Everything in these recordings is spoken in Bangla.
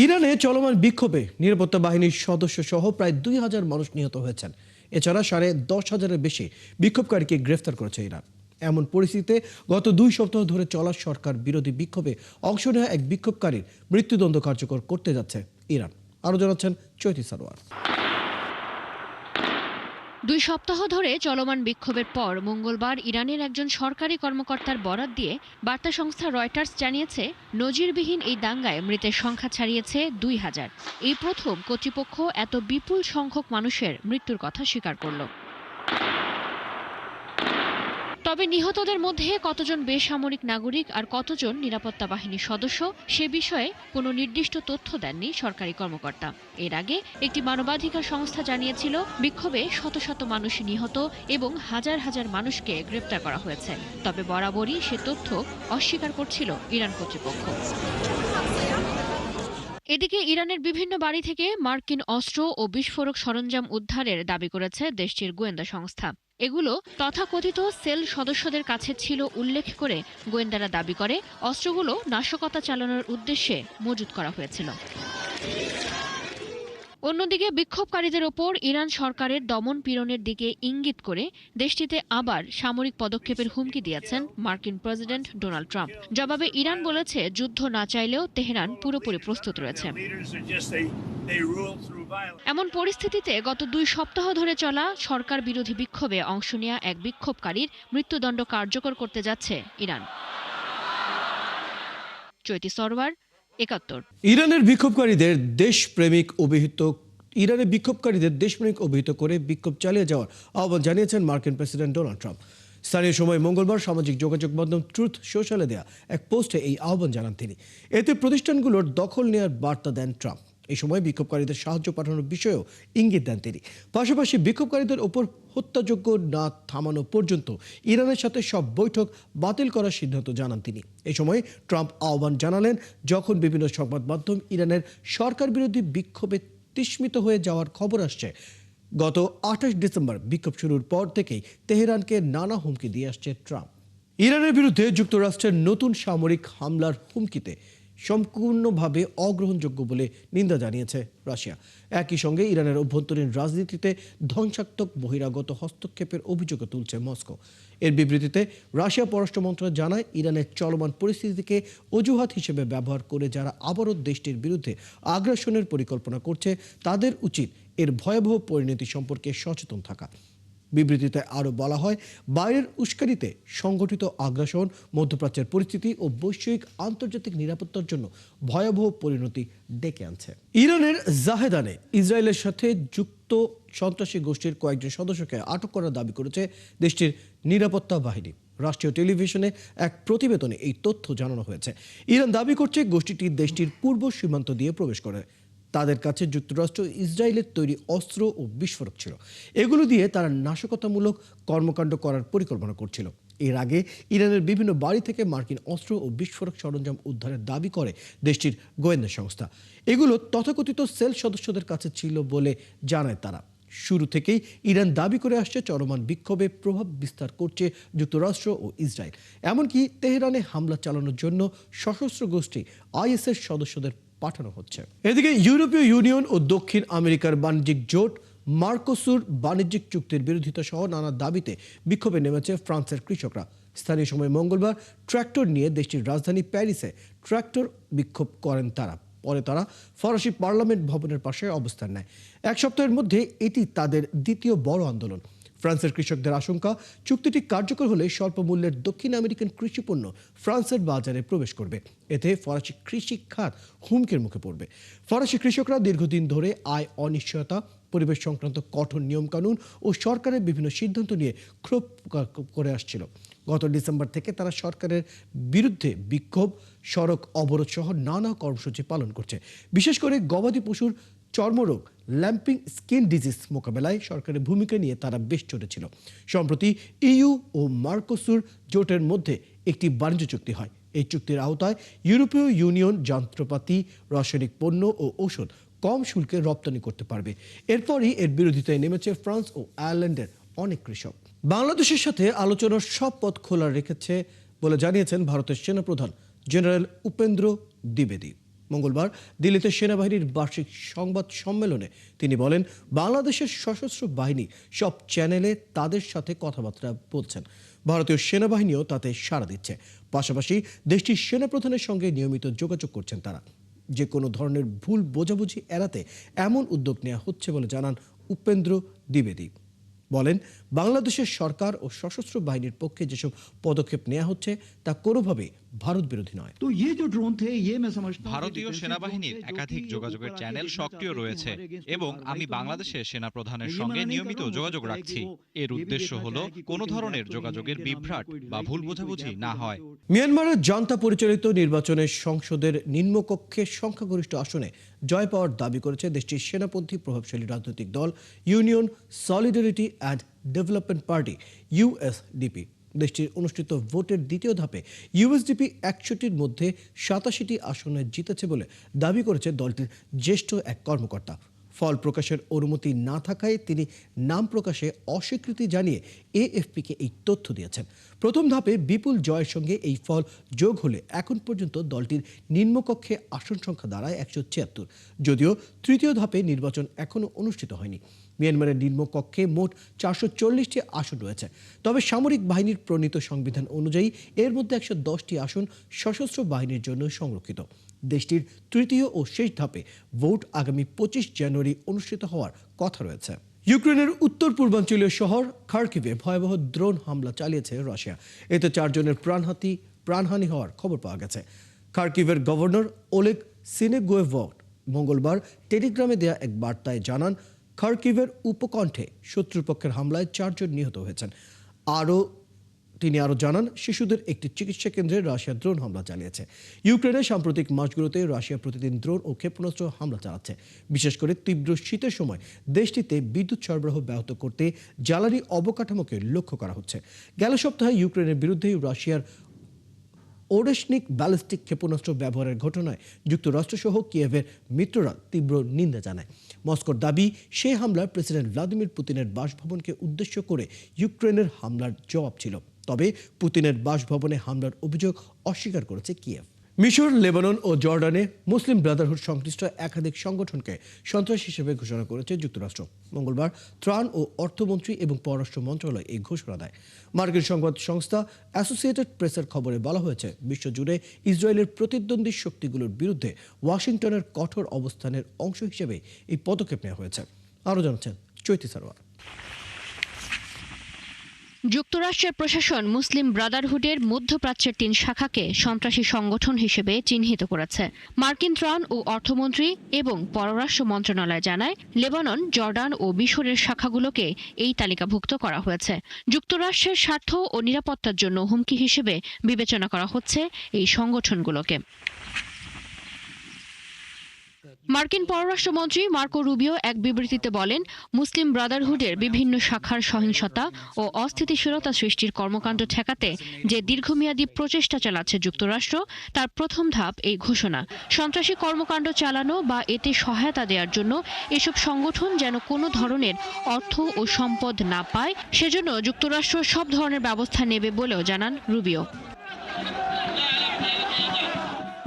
ইরানে চলমান বিক্ষোভে নিরাপত্তা বাহিনীর সদস্য সহ প্রায় ২,০০০ মানুষ নিহত হয়েছেন। এছাড়া ১০,৫০০-এর বেশি বিক্ষোভকারীকে গ্রেফতার করেছে ইরান। এমন পরিস্থিতিতে গত ২ সপ্তাহ ধরে চলা সরকার বিরোধী বিক্ষোভে অংশ নেওয়া এক বিক্ষোভকারীর মৃত্যুদণ্ড কার্যকর করতে যাচ্ছে ইরান। আরও জানাচ্ছেন চৈতি সারোয়ার। ২ সপ্তাহ ধরে চলমান বিক্ষোভের পর মঙ্গলবার ইরানের একজন সরকারি কর্মকর্তার বরাত দিয়ে বার্তা সংস্থা রয়টার্স জানিয়েছে, নজিরবিহীন এই দাঙ্গায় মৃতের সংখ্যা ছাড়িয়েছে ২,০০০। এই প্রথম কর্তৃপক্ষ এত বিপুল সংখ্যক মানুষের মৃত্যুর কথা স্বীকার করল। তবে নিহতদের মধ্যে কতজন বেসামরিক নাগরিক আর কতজন নিরাপত্তা বাহিনীর সদস্য সে বিষয়ে কোনো নির্দিষ্ট তথ্য দেননি সরকারি কর্মকর্তা। এর আগে একটি মানবাধিকার সংস্থা জানিয়েছিল, বিক্ষোভে শত শত মানুষ নিহত এবং হাজার হাজার মানুষকে গ্রেপ্তার করা হয়েছে। তবে বরাবরই সে তথ্য অস্বীকার করছিল ইরান কর্তৃপক্ষ। এদিকে ইরানের বিভিন্ন বাড়ি থেকে মার্কিন অস্ত্র ও বিস্ফোরক সরঞ্জাম উদ্ধারের দাবি করেছে দেশটির গোয়েন্দা সংস্থা। এগুলো তথাকথিত সেল সদস্যদের কাছে ছিল উল্লেখ করে গোয়েন্দারা দাবি করে, অস্ত্রগুলো নাশকতা চালানোর উদ্দেশ্যে মজুত করা হয়েছিল। অন্যদিকে বিক্ষোভকারীদের ওপর ইরান সরকারের দমন পীড়নের দিকে ইঙ্গিত করে দেশটিতে আবার সামরিক পদক্ষেপের হুমকি দিয়েছেন মার্কিন প্রেসিডেন্ট ডোনাল্ড ট্রাম্প। জবাবে ইরান বলেছে, যুদ্ধ না চাইলেও তেহরান পুরোপুরি প্রস্তুত রয়েছে। এমন পরিস্থিতিতে গত ২ সপ্তাহ ধরে চলা সরকার বিরোধী বিক্ষোভে অংশ নেওয়া এক বিক্ষোভকারীর মৃত্যুদণ্ড কার্যকর করতে যাচ্ছে ইরান। চৈতি সরওয়ার, ৭১। ইরানের বিক্ষোভকারীদের দেশপ্রেমিক অভিহিত করে বিক্ষোভ চালিয়ে যাওয়ার আহ্বান জানিয়েছেন মার্কিন প্রেসিডেন্ট ডোনাল্ড ট্রাম্প। স্থানীয় সময় মঙ্গলবার সামাজিক যোগাযোগ মাধ্যম ট্রুথ সোশ্যালে দেয়া এক পোস্টে এই আহ্বান জানান তিনি। এতে প্রতিষ্ঠানগুলোর দখল নেওয়ার বার্তা দেন ট্রাম্প। এই সময় বিক্ষোভকারীদের সাহায্য পাঠানোর বিষয়েও ইঙ্গিত দেন তিনি। পাশাপাশি বিক্ষোভকারীদের ওপর হত্যাযজ্ঞ না থামানো পর্যন্ত ইরানের সাথে সব বৈঠক বাতিল করার সিদ্ধান্ত জানান তিনি। এই সময় ট্রাম্প আহ্বান জানালেন, যখন বিভিন্ন সংবাদ মাধ্যম ইরানের সরকার বিরোধী বিক্ষোভে তিষ্মিত হয়ে যাওয়ার খবর আসছে। গত ২৮ ডিসেম্বর বিক্ষোভ শুরুর পর থেকেই তেহরানকে নানা হুমকি দিয়ে আসছে ট্রাম্প। ইরানের বিরুদ্ধে যুক্তরাষ্ট্রের নতুন সামরিক হামলার হুমকিতে সম্পূর্ণভাবে অগ্রহণযোগ্য বলে নিন্দা জানিয়েছে রাশিয়া। একই সঙ্গে ইরানের অভ্যন্তরীণ রাজনীতিতে ধ্বংসাত্মক বহিরাগত হস্তক্ষেপের অভিযোগও তুলছে মস্কো। এর বিবৃতিতে রাশিয়া পররাষ্ট্র মন্ত্রণালয় জানায়, ইরানের চলমান পরিস্থিতিকে অজুহাত হিসেবে ব্যবহার করে যারা আবারও দেশটির বিরুদ্ধে আগ্রাসনের পরিকল্পনা করছে, তাদের উচিত এর ভয়াবহ পরিণতি সম্পর্কে সচেতন থাকা। বিবৃতিতে আরও বলা হয়, বাইরের উস্কানিতে সংগঠিত আগ্রাসন মধ্যপ্রাচ্যের পরিস্থিতি ও বৈশ্বিক আন্তর্জাতিক নিরাপত্তার জন্য ভয়াবহ পরিণতি ডেকে আনছে। ইরানের জাহেদানে ইসরায়েলের সাথে যুক্ত সন্ত্রাসী গোষ্ঠীর কয়েকজন সদস্যকে আটক করার দাবি করেছে দেশটির নিরাপত্তা বাহিনী। রাষ্ট্রীয় টেলিভিশনে এক প্রতিবেদনে এই তথ্য জানানো হয়েছে। ইরান দাবি করছে, গোষ্ঠীটি দেশটির পূর্ব সীমান্ত দিয়ে প্রবেশ করে। তাদের কাছে যুক্তরাষ্ট্র ইসরায়েলের তৈরি অস্ত্র ও বিস্ফোরক ছিল। এগুলো দিয়ে তারা নাশকতামূলক কর্মকাণ্ড করার পরিকল্পনা করছিল। এর আগে ইরানের বিভিন্ন বাড়ি থেকে মার্কিন অস্ত্র ও বিস্ফোরক সরঞ্জাম উদ্ধারের দাবি করে দেশটির গোয়েন্দা সংস্থা। এগুলো তথাকথিত সেল সদস্যদের কাছে ছিল বলে জানায় তারা। শুরু থেকেই ইরান দাবি করে আসছে, চলমান বিক্ষোভে প্রভাব বিস্তার করছে যুক্তরাষ্ট্র ও ইসরায়েল। এমনকি তেহরানে হামলা চালানোর জন্য সশস্ত্র গোষ্ঠী আইএসের সদস্যদের পাঠানো হচ্ছে। এদিকে ইউরোপীয় ইউনিয়ন ও দক্ষিণ আমেরিকার বাণিজ্যিক জোট মার্কোসুর বাণিজ্যিক চুক্তির বিরোধিতা সহ নানা দাবিতে বিক্ষোভে নেমেছে ফ্রান্সের কৃষকরা। স্থানীয় সময় মঙ্গলবার ট্র্যাক্টর নিয়ে দেশটির রাজধানী প্যারিসে ট্র্যাক্টর বিক্ষোভ করেন তারা। পরে তারা ফরাসি পার্লামেন্ট ভবনের পাশে অবস্থান নেয়। এক সপ্তাহের মধ্যে এটি তাদের দ্বিতীয় বড় আন্দোলন। ফ্রান্সের কৃষকদের আশঙ্কা, চুক্তিটি কার্যকর হলে স্বল্প মূল্যের দক্ষিণ আমেরিকান কৃষিপণ্য ফ্রান্সের বাজারে প্রবেশ করবে। এতে ফরাসি কৃষি খাত হুমকির মুখে পড়বে। ফরাসি কৃষকরা দীর্ঘদিন ধরে আয় অনিশ্চয়তা, পরিবেশ সংক্রান্ত কঠোর নিয়মকানুন ও সরকারের বিভিন্ন সিদ্ধান্ত নিয়ে ক্ষোভ করে আসছিল। গত ডিসেম্বর থেকে তারা সরকারের বিরুদ্ধে বিক্ষোভ, সড়ক অবরোধ সহ নানা কর্মসূচি পালন করছে। বিশেষ করে গবাদি পশুর চর্মরোগ, ল্যাম্পিং স্কিন ডিজিজ মোকাবেলায় সরকারের ভূমিকা নিয়ে তারা বেশ চটেছিল। সম্প্রতি ইইউ ও মার্কোসুর জোটের মধ্যে একটি বাণিজ্য চুক্তি হয়। এই চুক্তির আওতায় ইউরোপীয় ইউনিয়ন যন্ত্রপাতি, রাসায়নিক পণ্য ও ঔষধ কম শুল্কে রপ্তানি করতে পারবে। এরপরই এর বিরোধিতায় নেমেছে ফ্রান্স ও আয়ারল্যান্ডের অনেক কৃষক। বাংলাদেশের সাথে আলোচনার সব পথ খোলা রেখেছে বলে জানিয়েছেন ভারতের সেনাপ্রধান জেনারেল উপেন্দ্র দ্বিবেদী। মঙ্গলবার দিল্লিতে সেনাবাহিনীর বার্ষিক সংবাদ সম্মেলনে তিনি বলেন, বাংলাদেশের সশস্ত্র বাহিনী সব চ্যানেলে তাদের সাথে কথাবার্তা বলছেন। ভারতীয় সেনাবাহিনীও তাতে সাড়া দিচ্ছে। পাশাপাশি দেশটির সেনাপ্রধানের সঙ্গে নিয়মিত যোগাযোগ করছেন তারা। যে কোনো ধরনের ভুল বোঝাবুঝি এড়াতে এমন উদ্যোগ নেওয়া হচ্ছে বলে জানান উপেন্দ্র দ্বিবেদী। বলেন, বাংলাদেশের সরকার ও সশস্ত্র বাহিনীর পক্ষে যেসব পদক্ষেপ নেওয়া হচ্ছে তা কোনোভাবেই ভারত বিরোধী নয়। ভারতীয় সেনাবাহিনীর একাধিক যোগাযোগের চ্যানেল সক্রিয় রয়েছে এবং আমি বাংলাদেশের সেনাপ্রধানের সঙ্গে নিয়মিত যোগাযোগ রাখছি। এর উদ্দেশ্য হলো কোনো ধরনের যোগাযোগের বিভ্রাট বা ভুল বোঝাবুঝি না হয়। মিয়ানমারের জান্তা পরিচালিত নির্বাচনে সংসদের নিম্নকক্ষে সংখ্যাগরিষ্ঠ আসনে জয় পাওয়ার দাবি করেছে দেশটির সেনাপন্থী প্রভাবশালী রাজনৈতিক দল union solidarity and development party USDP. দেশটির অনুষ্ঠিত ভোটের দ্বিতীয় ধাপে ইউএসডিপি 61টির মধ্যে 87টি আসনে জিতেছে বলে দাবি করেছে দলটির জ্যেষ্ঠ এক কর্মকর্তা। ফল প্রকাশের অনুমতি না থাকায় তিনি নাম প্রকাশে অস্বীকৃতি জানিয়ে এএফপিকে এই তথ্য দিয়েছেন। প্রথম ধাপে বিপুল জয়ের সঙ্গে এই ফল যোগ হলে এখন পর্যন্ত দলটির নিম্নকক্ষে আসন সংখ্যা দাঁড়ায় 176। যদিও তৃতীয় ধাপে নির্বাচন এখনও অনুষ্ঠিত হয়নি। মিয়ানমারের নিম্নকক্ষে মোট 440টি আসন রয়েছে। তবে সামরিক বাহিনীর প্রণীত সংবিধান অনুযায়ী এর মধ্যে 110টি আসন সশস্ত্র বাহিনীর জন্য সংরক্ষিত। দেশটির তৃতীয় ও শেষ ধাপে ভোট আগামী 25 জানুয়ারি অনুষ্ঠিত হওয়ার কথা রয়েছে। ইউক্রেনের উত্তর পূর্বাঞ্চলীয় শহর খার্কিভে ভয়াবহ ড্রোন হামলা চালিয়েছে রাশিয়া। এতে 4 জনের প্রাণহানি হওয়ার খবর পাওয়া গেছে। খার্কিভের গভর্নর ওলেগ সিনেগোয়েভভ মঙ্গলবার টেলিগ্রামে দেয়া এক বার্তায় জানান, খার্কিভের উপকণ্ঠে শত্রুপক্ষের হামলায় 4 জন নিহত হয়েছেন। তিনি আরও জানান, শিশুদের একটি চিকিৎসা কেন্দ্রে রাশিয়া ড্রোন হামলা চালিয়েছে। ইউক্রেনের সাম্প্রতিক মাসগুলোতে রাশিয়া প্রতিদিন ড্রোন ও ক্ষেপণাস্ত্র হামলা চালাচ্ছে। বিশেষ করে তীব্র শীতের সময় দেশটিতে বিদ্যুৎ সরবরাহ ব্যাহত করতে জ্বালানি অবকাঠামোকে লক্ষ্য করা হচ্ছে। গেল সপ্তাহে ইউক্রেনের বিরুদ্ধে রাশিয়ার ওরেশনিক ব্যালিস্টিক ক্ষেপণাস্ত্র ব্যবহারের ঘটনায় যুক্তরাষ্ট্রসহ কিয়েভের মিত্ররা তীব্র নিন্দা জানায়। মস্কোর দাবি, সেই হামলার প্রেসিডেন্ট ভ্লাদিমির পুতিনের বাসভবনকে উদ্দেশ্য করে ইউক্রেনের হামলার জবাব ছিল। তবে পুতিনের বাসভবনে হামলার অভিযোগ অস্বীকার করেছে কিয়েভ। মিশর, লেবানন ও জর্ডানে মুসলিম ব্রাদারহুড সংশ্লিষ্ট একাধিক সংগঠনকে সন্ত্রাসী হিসেবে ঘোষণা করেছে যুক্তরাষ্ট্র। মঙ্গলবার ত্রাণ ও অর্থমন্ত্রী এবং পররাষ্ট্র মন্ত্রণালয় এই ঘোষণা দেয়। মার্কিন সংবাদ সংস্থা অ্যাসোসিয়েটেড প্রেসের খবরে বলা হয়েছে, বিশ্বজুড়ে ইসরায়েলের প্রতিদ্বন্দ্বী শক্তিগুলোর বিরুদ্ধে ওয়াশিংটনের কঠোর অবস্থানের অংশ হিসেবে এই পদক্ষেপ নেওয়া হয়েছে। আরও জানাচ্ছেন চৈতি সারোয়ার। যুক্তরাষ্ট্রের প্রশাসন মুসলিম ব্রাদারহুডের মধ্যপ্রাচ্যের 3 শাখাকে সন্ত্রাসী সংগঠন হিসেবে চিহ্নিত করেছে। মার্কিন ত্রাণ ও অর্থমন্ত্রী এবং পররাষ্ট্র মন্ত্রণালয় জানায়, লেবানন, জর্ডান ও মিশরের শাখাগুলোকে এই তালিকাভুক্ত করা হয়েছে। যুক্তরাষ্ট্রের স্বার্থ ও নিরাপত্তার জন্য হুমকি হিসেবে বিবেচনা করা হচ্ছে এই সংগঠনগুলোকে। মার্কিন পররাষ্ট্রমন্ত্রী মার্কো রুবিও এক বিবৃতিতে বলেন, মুসলিম ব্রাদারহুডের বিভিন্ন শাখার সহিংসতা ও অস্থিতিশীলতা সৃষ্টির কর্মকাণ্ড ঠেকাতে যে দীর্ঘমেয়াদী প্রচেষ্টা চালাচ্ছে যুক্তরাষ্ট্র, তার প্রথম ধাপ এই ঘোষণা। সন্ত্রাসী কর্মকাণ্ড চালানো বা এতে সহায়তা দেওয়ার জন্য এসব সংগঠন যেন কোনো ধরনের অর্থ ও সম্পদ না পায়, সেজন্য যুক্তরাষ্ট্র সব ধরনের ব্যবস্থা নেবে বলেও জানান রুবিও।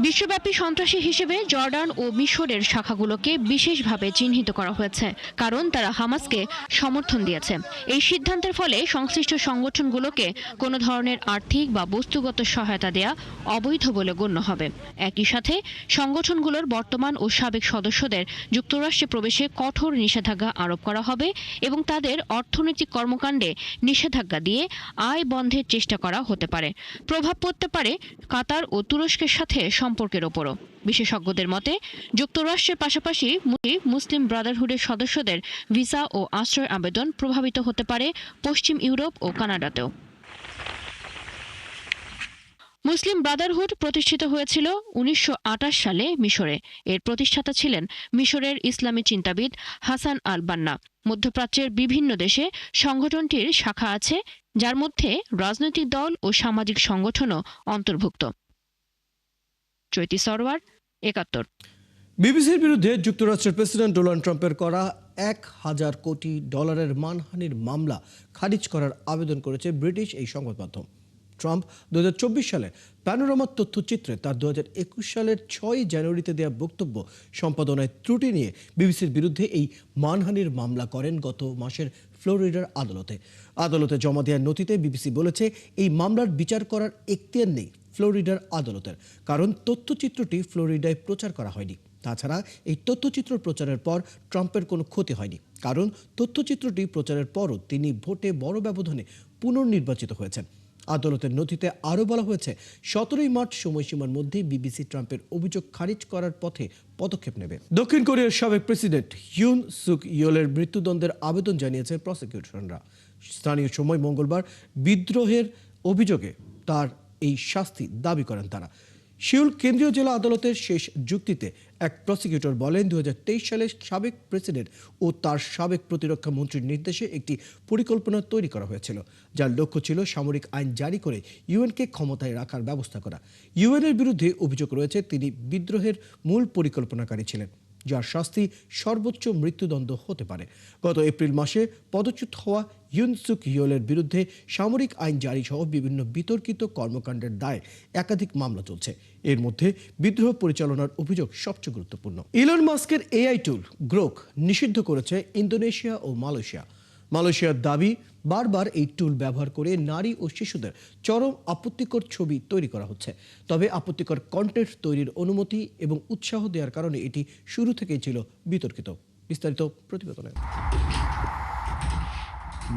বিশ্বব্যাপী সন্ত্রাসী হিসেবে জর্ডান ও মিশরের শাখাগুলোকে বিশেষভাবে চিহ্নিত করা হয়েছে, কারণ তারা হামাসকে সমর্থন দিয়েছে। এই সিদ্ধান্তের ফলে সংশ্লিষ্ট সংগঠনগুলোকে কোনো ধরনের আর্থিক বা বস্তুগত সহায়তা দেয়া অবৈধ বলে গণ্য হবে। একই সাথে সংগঠনগুলোর বর্তমান ও সাবেক সদস্যদের যুক্তরাষ্ট্রে প্রবেশে কঠোর নিষেধাজ্ঞা আরোপ করা হবে এবং তাদের অর্থনৈতিক কর্মকাণ্ডে নিষেধাজ্ঞা দিয়ে আয় বন্ধের চেষ্টা করা হতে পারে। প্রভাব পড়তে পারে কাতার ও তুরস্কের সাথে সম্পর্কের ওপরও। বিশেষজ্ঞদের মতে, যুক্তরাষ্ট্রের পাশাপাশি মুসলিম ব্রাদারহুডের সদস্যদের ভিসা ও আশ্রয় আবেদন প্রভাবিত হতে পারে পশ্চিম ইউরোপ ও কানাডাতেও। মুসলিম ব্রাদারহুড প্রতিষ্ঠিত হয়েছিল 1928 সালে মিশরে। এর প্রতিষ্ঠাতা ছিলেন মিশরের ইসলামী চিন্তাবিদ হাসান আল বান্না। মধ্যপ্রাচ্যের বিভিন্ন দেশে সংগঠনটির শাখা আছে, যার মধ্যে রাজনৈতিক দল ও সামাজিক সংগঠনও অন্তর্ভুক্ত। চৈতি সরোয়ার, 71। বিবিসির বিরুদ্ধে যুক্তরাষ্ট্রের প্রেসিডেন্ট ডোনাল্ড ট্রাম্পের করা $1,000 কোটি মানহানির মামলা খারিজ করার আবেদন করেছে ব্রিটিশ এই সংবাদ মাধ্যম। ট্রাম্প 2024 সালে প্যানোরামা তথ্যচিত্রে তার 2021 সালের 6 জানুয়ারিতে দেওয়া বক্তব্য সম্পাদনায় ত্রুটি নিয়ে বিবিসির বিরুদ্ধে এই মানহানির মামলা করেন গত মাসের ফ্লোরিডার আদালতে। আদালতে জমা দেওয়ার নথিতে বিবিসি বলেছে এই মামলার বিচার করার এখতিয়ার নেই ফ্লোরিডার আদালতের, কারণ তথ্যচিত্রটি ফ্লোরিডায় প্রচার করা হয়নি। তাছাড়া এই তথ্যচিত্র প্রচারের পর ট্রাম্পের কোনো ক্ষতি হয়নি, কারণ তথ্যচিত্রটি প্রচারের পরও তিনি ভোটে বড় ব্যবধানে পুনর্নির্বাচিত হয়েছেন। আদালতের নথিতে আরও বলা হয়েছে 17 মার্চ সময়সীমার মধ্যেই বিবিসি ট্রাম্পের অভিযোগ খারিজ করার পথে পদক্ষেপ নেবে। দক্ষিণ কোরিয়ার সাবেক প্রেসিডেন্ট ইউন সুক ইয়োলের মৃত্যুদণ্ডের আবেদন জানিয়েছে প্রসিকিউশনরা। স্থানীয় সময় মঙ্গলবার বিদ্রোহের অভিযোগে তার এই শাস্তি দাবি করেন তারা। সিউল কেন্দ্রীয় জেলা আদালতের শেষ যুক্তিতে এক প্রসিকিউটর বলেন, 2023 সালে সাবেক প্রেসিডেন্ট ও তার সাবেক প্রতিরক্ষা মন্ত্রীর নির্দেশে একটি পরিকল্পনা তৈরি করা হয়েছিল, যার লক্ষ্য ছিল সামরিক আইন জারি করে ইউএনকে ক্ষমতায় রাখার ব্যবস্থা করা। ইউএনের বিরুদ্ধে অভিযোগ রয়েছে তিনি বিদ্রোহের মূল পরিকল্পনাকারী ছিলেন, যার শাস্তি সর্বোচ্চ মৃত্যুদণ্ড হতে পারে। গত এপ্রিল মাসে পদচ্যুত হওয়া ইউন সুক ইয়োলের বিরুদ্ধে সামরিক আইন জারি সহ বিভিন্ন বিতর্কিত কর্মকাণ্ডের দায়ে একাধিক মামলা চলছে। এর মধ্যে বিদ্রোহ পরিচালনার অভিযোগ সবচেয়ে গুরুত্বপূর্ণ। ইলন মাস্কের এআই টুল গ্রোক নিষিদ্ধ করেছে ইন্দোনেশিয়া ও মালয়েশিয়া। মালয়েশিয়ার দাবি, বারবার এই টুল ব্যবহার করে নারী ও শিশুদের চরম আপত্তিকর ছবি তৈরি করা হচ্ছে। তবে আপত্তিকর কন্টেন্ট তৈরির অনুমতি এবং উৎসাহ দেওয়ার কারণে এটি শুরু থেকেই ছিল বিতর্কিত। বিস্তারিত প্রতিবেদনে।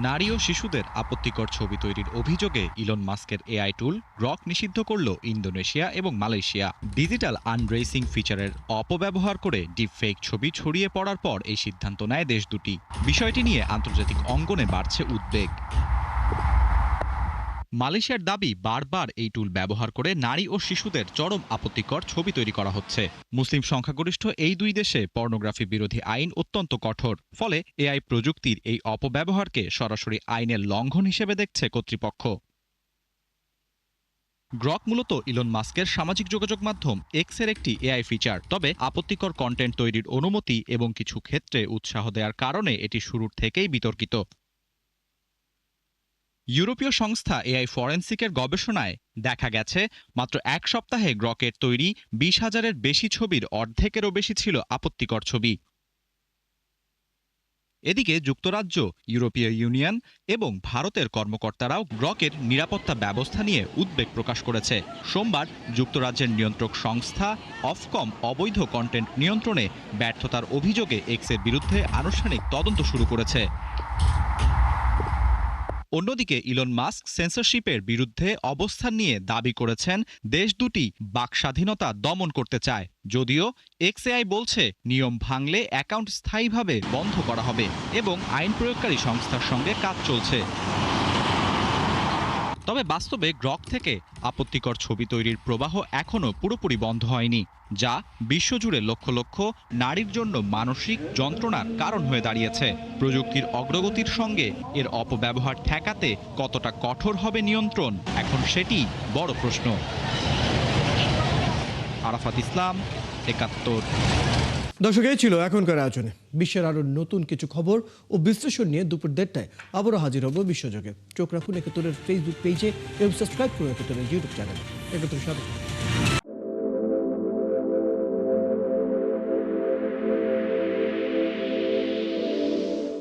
নারী ও শিশুদের আপত্তিকর ছবি তৈরির অভিযোগে ইলন মাস্কের এআই টুল গ্রক নিষিদ্ধ করল ইন্দোনেশিয়া এবং মালয়েশিয়া। ডিজিটাল আনড্রেসিং ফিচারের অপব্যবহার করে ডিপফেক ছবি ছড়িয়ে পড়ার পর এই সিদ্ধান্ত নেয় দেশ দুটি। বিষয়টি নিয়ে আন্তর্জাতিক অঙ্গনে বাড়ছে উদ্বেগ। মালয়েশিয়ার দাবি, বারবার এই টুল ব্যবহার করে নারী ও শিশুদের চরম আপত্তিকর ছবি তৈরি করা হচ্ছে। মুসলিম সংখ্যাগরিষ্ঠ এই দুই দেশে পর্নোগ্রাফি বিরোধী আইন অত্যন্ত কঠোর, ফলে এআই প্রযুক্তির এই অপব্যবহারকে সরাসরি আইনের লঙ্ঘন হিসেবে দেখছে কর্তৃপক্ষ। গ্রক মূলত ইলন মাস্কের সামাজিক যোগাযোগ মাধ্যম এক্সের একটি এআই ফিচার। তবে আপত্তিকর কন্টেন্ট তৈরির অনুমতি এবং কিছু ক্ষেত্রে উৎসাহ দেওয়ার কারণে এটি শুরুর থেকেই বিতর্কিত। ইউরোপীয় সংস্থা এআই ফরেনসিকের গবেষণায় দেখা গেছে, মাত্র এক সপ্তাহে গ্রকের তৈরি 20,000-এর বেশি ছবির অর্ধেকেরও বেশি ছিল আপত্তিকর ছবি। এদিকে যুক্তরাজ্য, ইউরোপীয় ইউনিয়ন এবং ভারতের কর্মকর্তারাও গ্রকের নিরাপত্তা ব্যবস্থা নিয়ে উদ্বেগ প্রকাশ করেছে। সোমবার যুক্তরাজ্যের নিয়ন্ত্রক সংস্থা অফকম অবৈধ কন্টেন্ট নিয়ন্ত্রণে ব্যর্থতার অভিযোগে এক্সের বিরুদ্ধে আনুষ্ঠানিক তদন্ত শুরু করেছে। অন্যদিকে ইলন মাস্ক সেন্সরশিপের বিরুদ্ধে অবস্থান নিয়ে দাবি করেছেন দেশ দুটি বাকস্বাধীনতা দমন করতে চায়। যদিও এক্সএআই বলছে নিয়ম ভাঙলে অ্যাকাউন্ট স্থায়ীভাবে বন্ধ করা হবে এবং আইন প্রয়োগকারী সংস্থার সঙ্গে কাজ চলছে। তবে বাস্তবে গ্রক থেকে আপত্তিকর ছবি তৈরির প্রবাহ এখনও পুরোপুরি বন্ধ হয়নি, যা বিশ্বজুড়ে লক্ষ লক্ষ নারীর জন্য মানসিক যন্ত্রণার কারণ হয়ে দাঁড়িয়েছে। প্রযুক্তির অগ্রগতির সঙ্গে এর অপব্যবহার ঠেকাতে কতটা কঠোর হবে নিয়ন্ত্রণ, এখন সেটি বড় প্রশ্ন। আরাফাত ইসলাম, ৭১। দর্শক, এই ছিল এখনকার আয়োজনে। বিশ্বের আরো নতুন কিছু খবর ও বিশ্লেষণ নিয়ে দুপুর 1:30টায় আবারও হাজির হব বিশ্বযোগে। চোখ রাখুন একাত্তরের ফেসবুক পেজে এবং সাবস্ক্রাইব করুন একাত্তরের ইউটিউব চ্যানেল। একাত্তরের সাথে